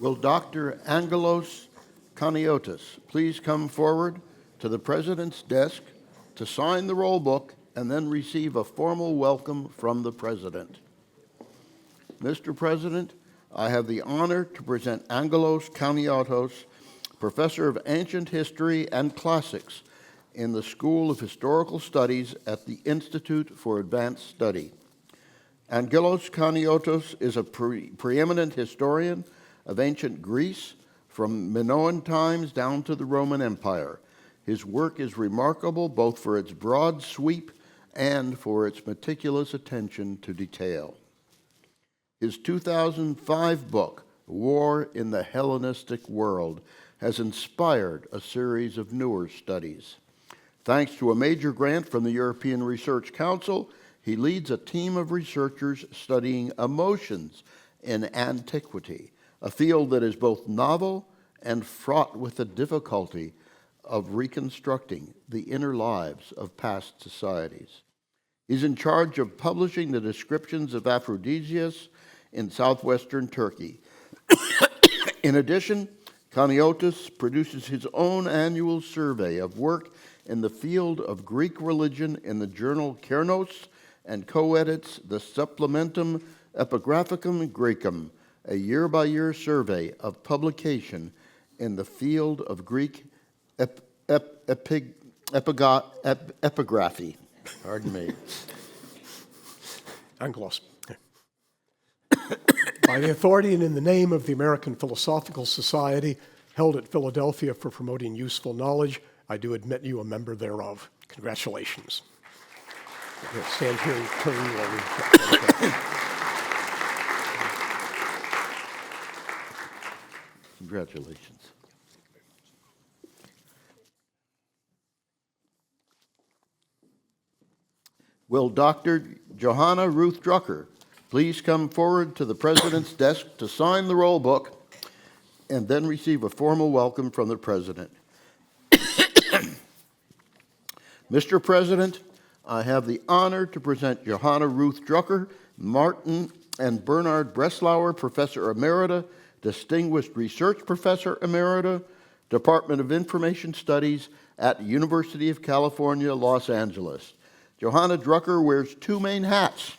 Will Dr. Angelos Chaniotis please come forward to the President's desk to sign the roll book and then receive a formal welcome from the President? Mr. President, I have the honor to present Angelos Chaniotis, Professor of Ancient History and Classics in the School of Historical Studies at the Institute for Advanced Study. Angelos Chaniotis is a preeminent historian of ancient Greece from Minoan times down to the Roman Empire. His work is remarkable both for its broad sweep and for its meticulous attention to detail. His 2005 book, War in the Hellenistic World, has inspired a series of newer studies. Thanks to a major grant from the European Research Council, he leads a team of researchers studying emotions in antiquity, a field that is both novel and fraught with the difficulty of reconstructing the inner lives of past societies. He's in charge of publishing the descriptions of Aphrodisias in southwestern Turkey. In addition, Chaniotis produces his own annual survey of work in the field of Greek religion in the journal Kernos and co-edits the Supplementum Epigraphicum Graecum, a year-by-year survey of publication in the field of Greek epigraphy. Pardon me. Angelos. By the authority and in the name of the American Philosophical Society, held at Philadelphia for promoting useful knowledge, I do admit you a member thereof. Congratulations. Stand here and turn while Congratulations. Will Dr. Johanna Drucker please come forward to the President's desk to sign the roll book and then receive a formal welcome from the President? Mr. President, I have the honor to present Johanna Drucker, Martin and Bernard Breslauer, Professor Emerita, Distinguished Research Professor Emerita, Department of Information Studies at University of California, Los Angeles. Johanna Drucker wears two main hats.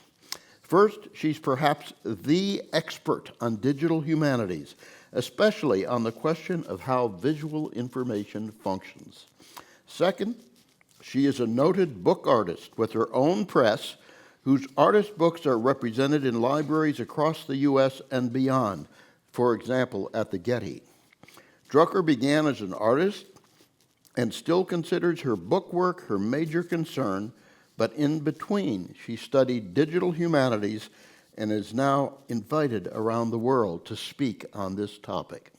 First, she's perhaps the expert on digital humanities, especially on the question of how visual information functions. Second, she is a noted book artist with her own press, whose artist books are represented in libraries across the U.S. and beyond, for example, at the Getty. Drucker began as an artist and still considers her book work her major concern, but in between, she studied digital humanities and is now invited around the world to speak on this topic.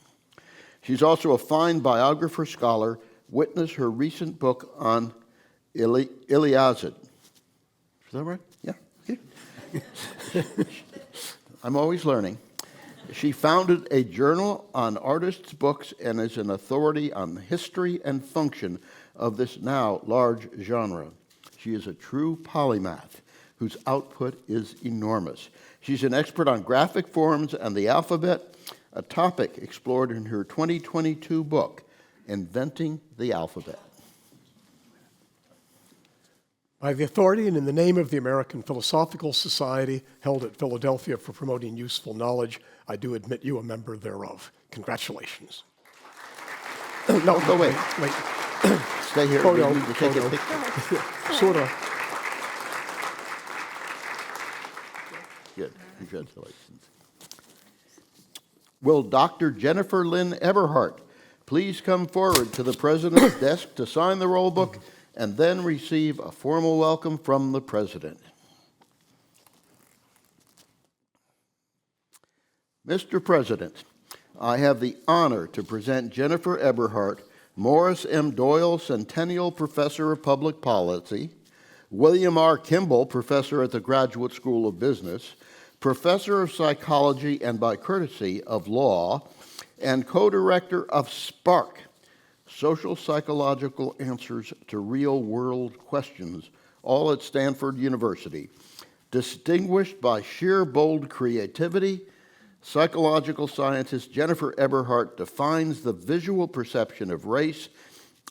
She's also a fine biographer scholar. Witness her recent book on Iliazid. Is that right? Yeah. I'm always learning. She founded a journal on artists' books and is an authority on the history and function of this now large genre. She is a true polymath whose output is enormous. She's an expert on graphic forms and the alphabet, a topic explored in her 2022 book, Inventing the Alphabet. By the authority and in the name of the American Philosophical Society, held at Philadelphia for promoting useful knowledge, I do admit you a member thereof. Congratulations. No, go away. Wait. Stay here. Photo. We need to take a picture. Sort of. Good. Congratulations. Will Dr. Jennifer Lynn Eberhardt please come forward to the President's desk to sign the roll book and then receive a formal welcome from the President? Mr. President, I have the honor to present Jennifer Eberhardt, Morris M. Doyle Centennial Professor of Public Policy, William R. Kimball Professor at the Graduate School of Business, Professor of Psychology and, by courtesy, of Law, and co-director of SPARK, Social Psychological Answers to Real-World Questions, all at Stanford University. Distinguished by sheer bold creativity, Psychological scientist Jennifer Eberhardt defines the visual perception of race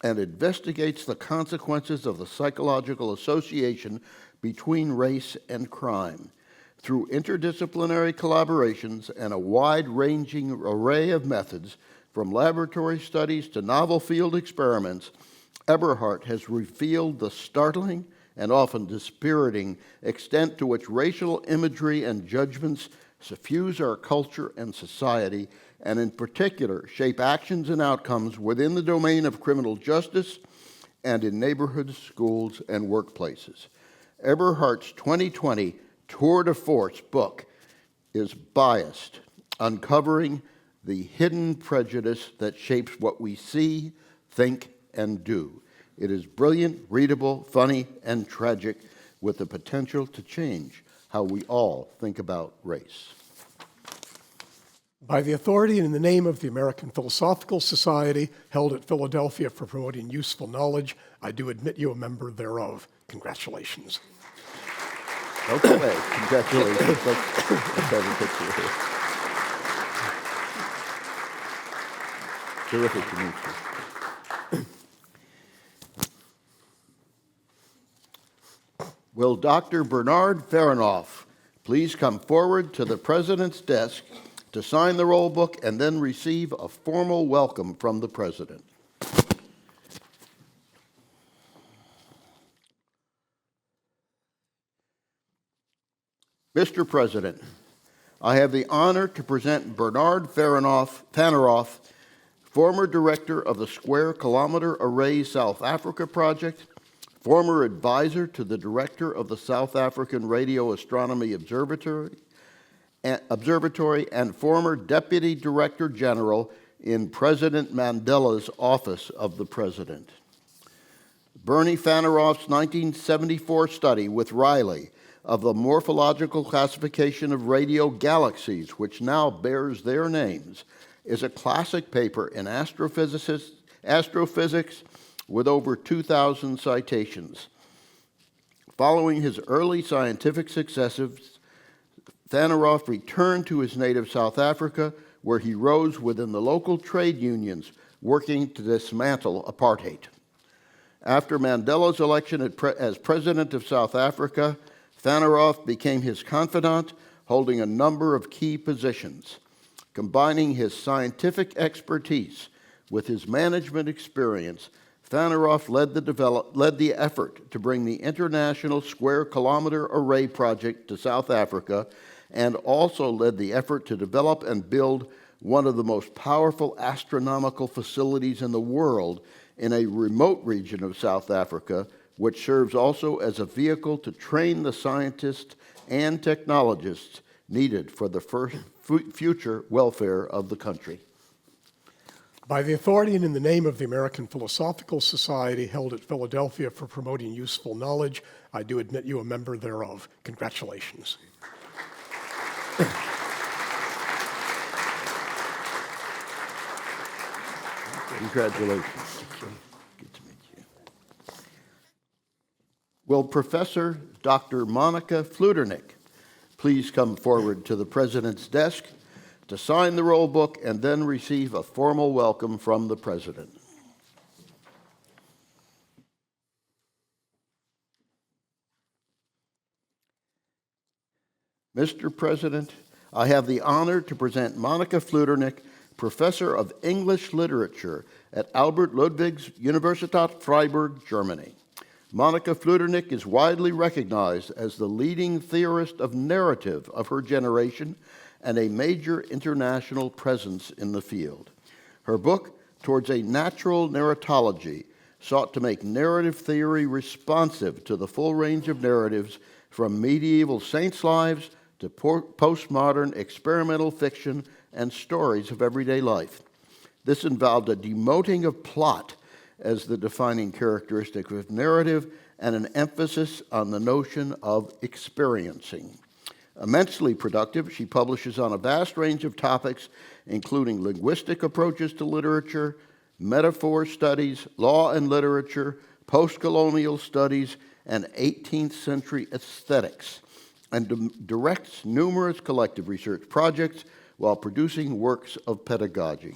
and investigates the consequences of the psychological association between race and crime. Through interdisciplinary collaborations and a wide-ranging array of methods, from laboratory studies to novel field experiments, Eberhardt has revealed the startling and often dispiriting extent to which racial imagery and judgments suffuse our culture and society, and in particular shape actions and outcomes within the domain of criminal justice and in neighborhoods, schools, and workplaces. Eberhardt's 2020 Tour de Force book is Biased, Uncovering the Hidden Prejudice that Shapes What We See, Think, and Do. It is brilliant, readable, funny, and tragic, with the potential to change how we all think about race. By the authority and in the name of the American Philosophical Society, held at Philadelphia for promoting useful knowledge, I do admit you a member thereof. Congratulations. Okay, congratulations. Let's have a picture here. Terrific to meet you. Will Dr. Bernard Fanaroff please come forward to the President's desk to sign the roll book and then receive a formal welcome from the President? Mr. President, I have the honor to present Bernard Fanaroff, former director of the Square Kilometer Array South Africa Project, former advisor to the director of the South African Radio Astronomy Observatory, and former Deputy Director General in President Mandela's Office of the President. Bernie Fanaroff's 1974 study with Riley of the morphological classification of radio galaxies, which now bears their names, is a classic paper in astrophysics with over 2,000 citations. Following his early scientific successes, Fanaroff returned to his native South Africa, where he rose within the local trade unions working to dismantle apartheid. After Mandela's election as president of South Africa, Fanaroff became his confidant, holding a number of key positions. Combining his scientific expertise with his management experience, Fanaroff led the effort to bring the International Square Kilometer Array Project to South Africa, and also led the effort to develop and build one of the most powerful astronomical facilities in the world in a remote region of South Africa, which serves also as a vehicle to train the scientists and technologists needed for the future welfare of the country. By the authority and in the name of the American Philosophical Society, held at Philadelphia for promoting useful knowledge, I do admit you a member thereof. Congratulations. Congratulations. Good to meet you. Will Professor Dr. Monika Fludernik please come forward to the President's desk to sign the roll book and then receive a formal welcome from the President? Mr. President, I have the honor to present Monika Fludernik, Professor of English Literature at Albert Ludwigs Universität Freiburg, Germany. Monika Fludernik is widely recognized as the leading theorist of narrative of her generation and a major international presence in the field. Her book, Towards a Natural Narratology, sought to make narrative theory responsive to the full range of narratives from medieval saints' lives to postmodern experimental fiction and stories of everyday life. This involved a demoting of plot as the defining characteristic of narrative and an emphasis on the notion of experiencing. Immensely productive, she publishes on a vast range of topics, including linguistic approaches to literature, metaphor studies, law and literature, post-colonial studies, and 18th century aesthetics, and directs numerous collective research projects while producing works of pedagogy.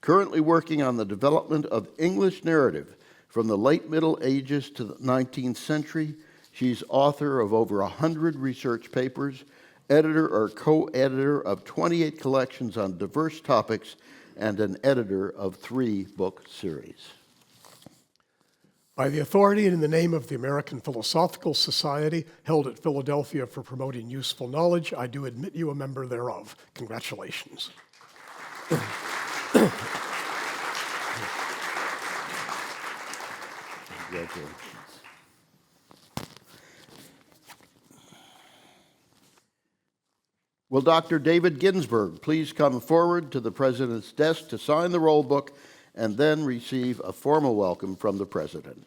Currently working on the development of English narrative from the late Middle Ages to the 19th century, she's author of over 100 research papers, editor or co-editor of 28 collections on diverse topics, and an editor of 3 book series. By the authority and in the name of the American Philosophical Society, held at Philadelphia for promoting useful knowledge, I do admit you a member thereof. Congratulations. Congratulations. Will Dr. David Ginsburg please come forward to the President's desk to sign the roll book and then receive a formal welcome from the President.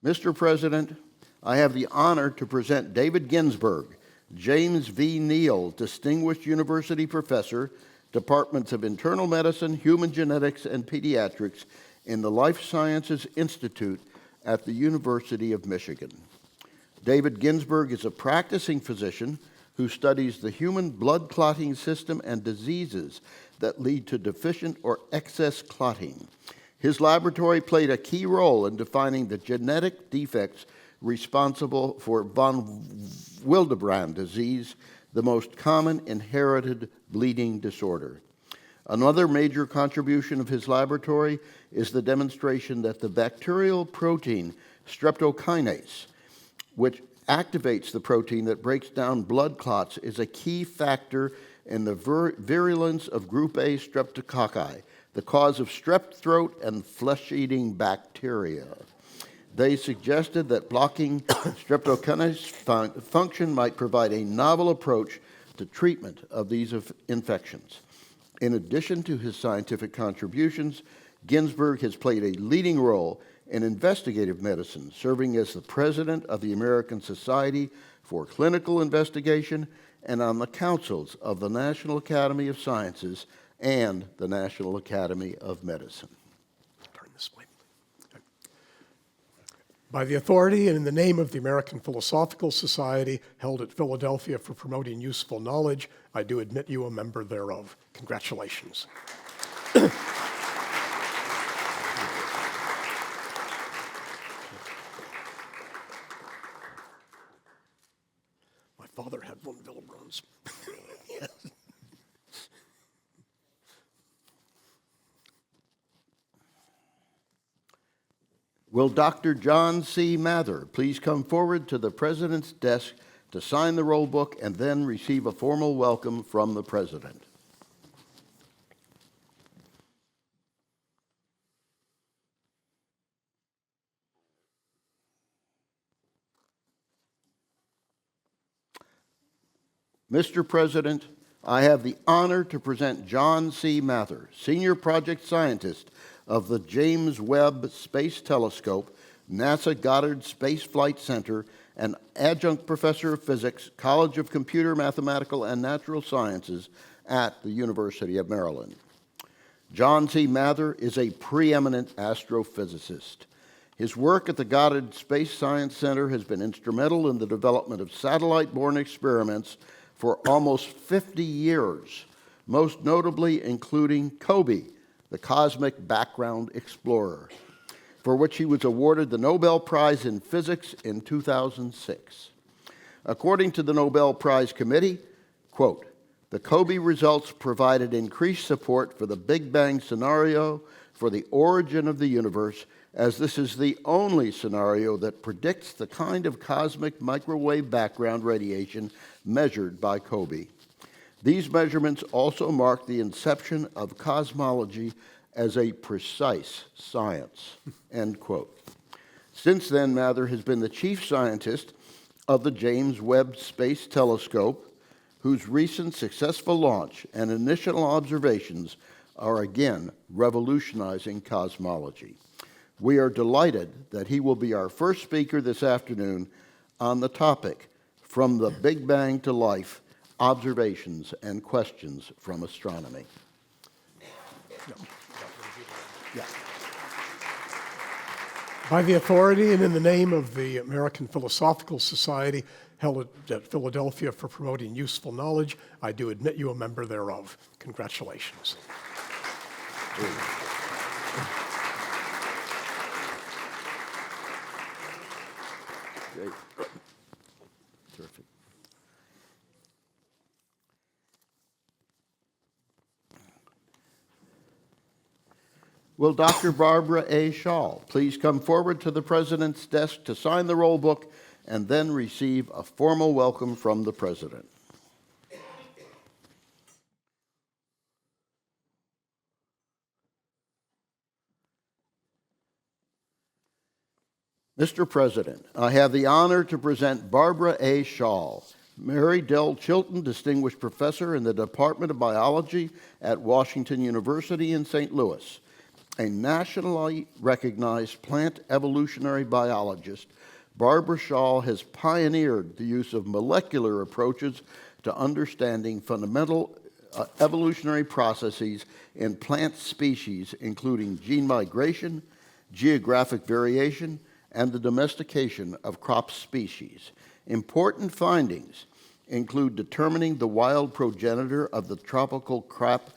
Mr. President, I have the honor to present David Ginsburg, James V. Neal Distinguished University Professor, Departments of Internal Medicine, Human Genetics, and Pediatrics in the Life Sciences Institute at the University of Michigan. David Ginsburg is a practicing physician who studies the human blood clotting system and diseases that lead to deficient or excess clotting. His laboratory played a key role in defining the genetic defects responsible for von Willebrand disease, the most common inherited bleeding disorder. Another major contribution of his laboratory is the demonstration that the bacterial protein streptokinase, which activates the protein that breaks down blood clots, is a key factor in the virulence of group A streptococci, the cause of strep throat and flesh-eating bacteria. They suggested that blocking streptokinase function might provide a novel approach to treatment of these infections. In addition to his scientific contributions, Ginsburg has played a leading role in investigative medicine, serving as the president of the American Society for Clinical Investigation and on the councils of the National Academy of Sciences and the National Academy of Medicine. Turn this way. By the authority and in the name of the American Philosophical Society, held at Philadelphia for promoting useful knowledge, I do admit you a member thereof. Congratulations. My father had one Willebrand's. Yes. Will Dr. John C. Mather please come forward to the President's desk to sign the roll book and then receive a formal welcome from the President? Mr. President, I have the honor to present John C. Mather, Senior Project Scientist of the James Webb Space Telescope, NASA Goddard Space Flight Center, and Adjunct Professor of Physics, College of Computer, Mathematical, and Natural Sciences at the University of Maryland. John C. Mather is a preeminent astrophysicist. His work at the Goddard Space Science Center has been instrumental in the development of satellite-borne experiments for almost 50 years, most notably including COBE, the Cosmic Background Explorer, for which he was awarded the Nobel Prize in Physics in 2006. According to the Nobel Prize Committee, quote, the COBE results provided increased support for the Big Bang scenario for the origin of the universe, as this is the only scenario that predicts the kind of cosmic microwave background radiation measured by COBE. These measurements also mark the inception of cosmology as a precise science, end quote. Since then, Mather has been the chief scientist of the James Webb Space Telescope, whose recent successful launch and initial observations are again revolutionizing cosmology. We are delighted that he will be our first speaker this afternoon on the topic, From the Big Bang to Life, Observations and Questions from Astronomy. No. Yeah. By the authority and in the name of the American Philosophical Society, held at Philadelphia for promoting useful knowledge, I do admit you a member thereof. Congratulations. Great. Terrific. Will Dr. Barbara A. Schaal please come forward to the President's desk to sign the roll book and then receive a formal welcome from the President? Mr. President, I have the honor to present Barbara A. Schaal, Mary Dell Chilton Distinguished Professor in the Department of Biology at Washington University in St. Louis, a nationally recognized plant evolutionary biologist. Barbara Schaal has pioneered the use of molecular approaches to understanding fundamental evolutionary processes in plant species, including gene migration, geographic variation, and the domestication of crop species. Important findings include determining the wild progenitor of the tropical crop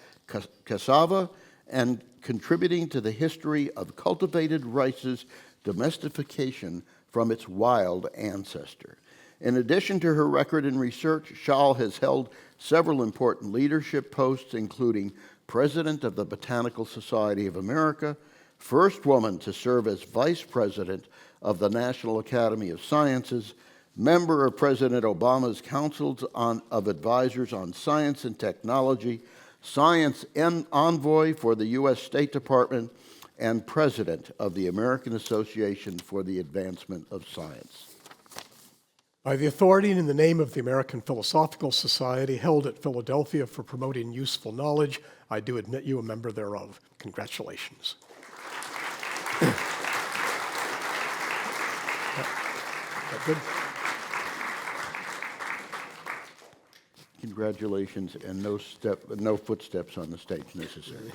cassava and contributing to the history of cultivated rice's domestication from its wild ancestor. In addition to her record in research, Schaal has held several important leadership posts, including President of the Botanical Society of America, first woman to serve as Vice President of the National Academy of Sciences, member of President Obama's Council of Advisors on Science and Technology, Science Envoy for the U.S. State Department, and President of the American Association for the Advancement of Science. By the authority and in the name of the American Philosophical Society, held at Philadelphia for promoting useful knowledge, I do admit you a member thereof. Congratulations. That good? Congratulations, and no footsteps on the stage necessary.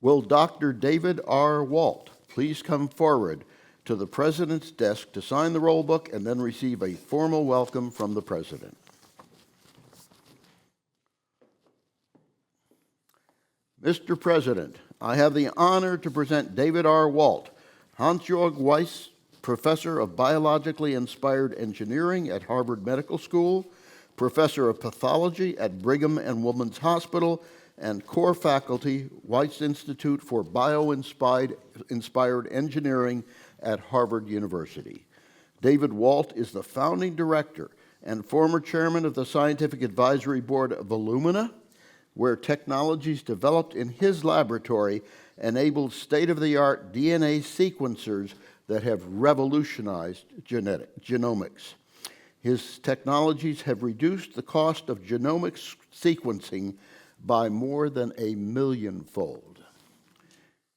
Will Dr. David R. Walt please come forward to the President's desk to sign the roll book and then receive a formal welcome from the President? Mr. President, I have the honor to present David R. Walt, Hans-Georg Weiss Professor of Biologically Inspired Engineering at Harvard Medical School, Professor of Pathology at Brigham and Women's Hospital, and core faculty, Weiss Institute for Bio-Inspired Engineering at Harvard University. David Walt is the founding director and former chairman of the Scientific Advisory Board of Illumina, where technologies developed in his laboratory enabled state-of-the-art DNA sequencers that have revolutionized genomics. His technologies have reduced the cost of genomics sequencing by more than 1 million-fold.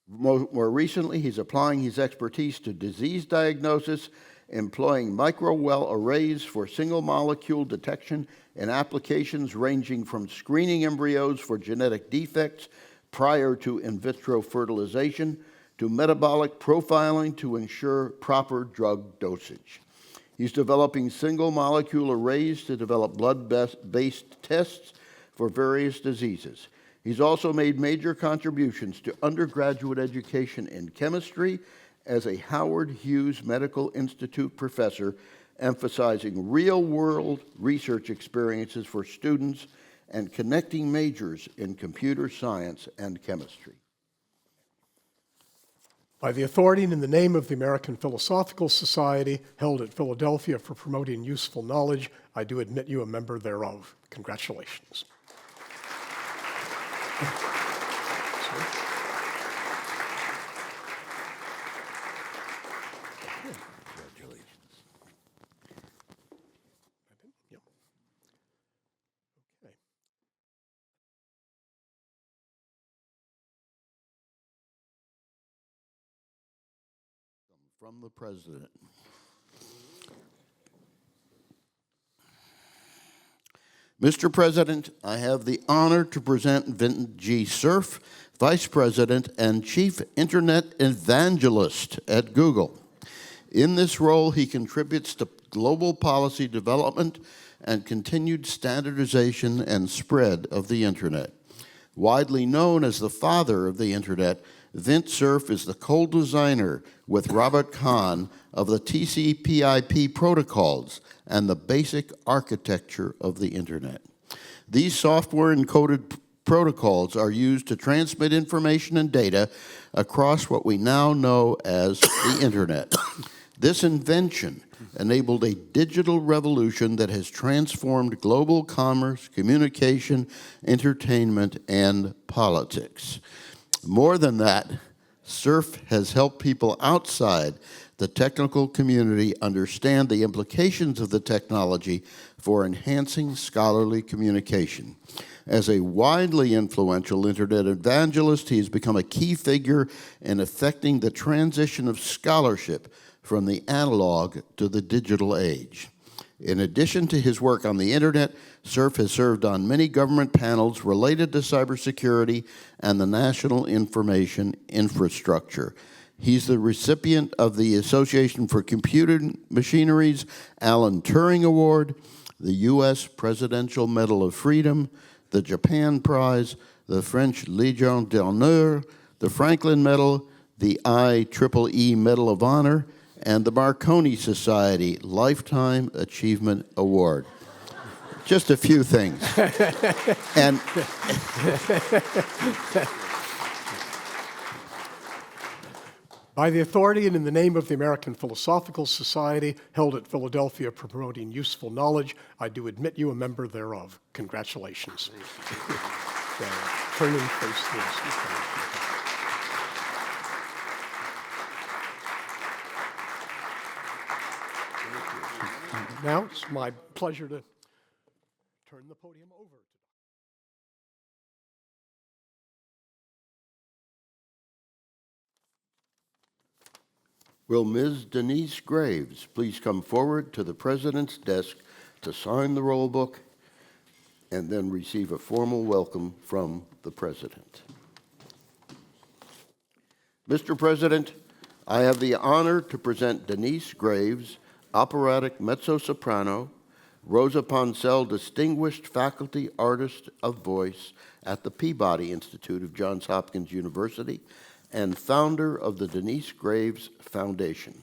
More recently, he's applying his expertise to disease diagnosis, employing microwell arrays for single-molecule detection in applications ranging from screening embryos for genetic defects prior to in vitro fertilization to metabolic profiling to ensure proper drug dosage. He's developing single-molecule arrays to develop blood-based tests for various diseases. He's also made major contributions to undergraduate education in chemistry as a Howard Hughes Medical Institute professor, emphasizing real-world research experiences for students and connecting majors in computer science and chemistry. By the authority and in the name of the American Philosophical Society, held at Philadelphia for promoting useful knowledge, I do admit you a member thereof. Congratulations. From the President. Mr. President, I have the honor to present Vinton G. Cerf, Vice President and Chief Internet Evangelist at Google. In this role, he contributes to global policy development and continued standardization and spread of the Internet. Widely known as the father of the Internet, Vinton Cerf is the co-designer with Robert Kahn of the TCP/IP protocols and the basic architecture of the Internet. These software-encoded protocols are used to transmit information and data across what we now know as the Internet. This invention enabled a digital revolution that has transformed global commerce, communication, entertainment, and politics. More than that, Cerf has helped people outside the technical community understand the implications of the technology for enhancing scholarly communication. As a widely influential Internet evangelist, he has become a key figure in effecting the transition of scholarship from the analog to the digital age. In addition to his work on the Internet, Cerf has served on many government panels related to cybersecurity and the national information infrastructure. He's the recipient of the Association for Computer Machinery's Alan Turing Award, the U.S. Presidential Medal of Freedom, the Japan Prize, the French Légion d'honneur, the Franklin Medal, the IEEE Medal of Honor, and the Marconi Society Lifetime Achievement Award. Just a few things. And By the authority and in the name of the American Philosophical Society, held at Philadelphia promoting useful knowledge, I do admit you a member thereof. Congratulations. Turn and face this. Now it's my pleasure to turn the podium over. will Ms. Denyce Graves please come forward to the President's desk to sign the roll book and then receive a formal welcome from the President. Mr. President, I have the honor to present Denyce Graves, operatic mezzo-soprano, Rosa Poncell Distinguished Faculty Artist of Voice at the Peabody Institute of Johns Hopkins University and founder of the Denyce Graves Foundation.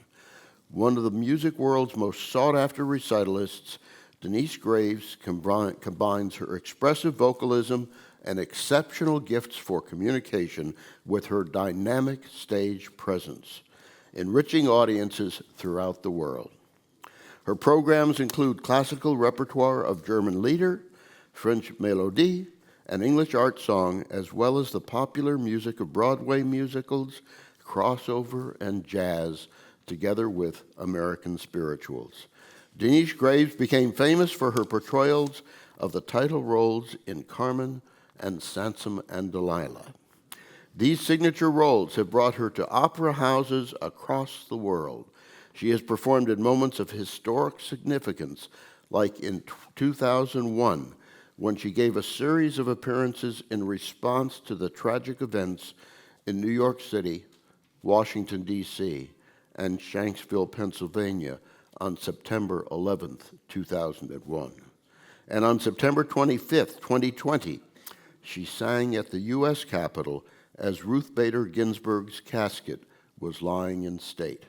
One of the music world's most sought-after recitalists, Denyce Graves combines her expressive vocalism and exceptional gifts for communication with her dynamic stage presence, enriching audiences throughout the world. Her programs include classical repertoire of German Lieder, French Mélodie, and English art song, as well as the popular music of Broadway musicals, crossover, and jazz, together with American spirituals. Denyce Graves became famous for her portrayals of the title roles in Carmen and Samson and Delilah. These signature roles have brought her to opera houses across the world. She has performed in moments of historic significance, like in 2001, when she gave a series of appearances in response to the tragic events in New York City, Washington, D.C., and Shanksville, Pennsylvania, on September 11th, 2001. And on September 25th, 2020, she sang at the U.S. Capitol as Ruth Bader Ginsburg's casket was lying in state.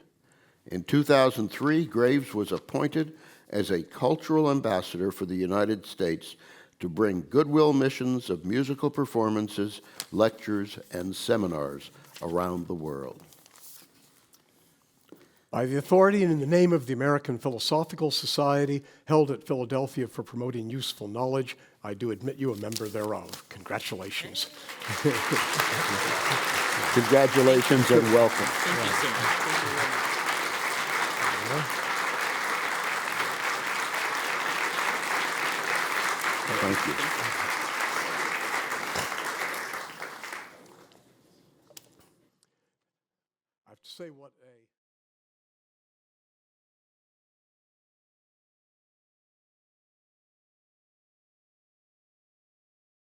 In 2003, Graves was appointed as a cultural ambassador for the United States to bring goodwill missions of musical performances, lectures, and seminars around the world. By the authority and in the name of the American Philosophical Society, held at Philadelphia for promoting useful knowledge, I do admit you a member thereof. Congratulations. Congratulations and welcome. Thank you so much. Thank you. I have to say what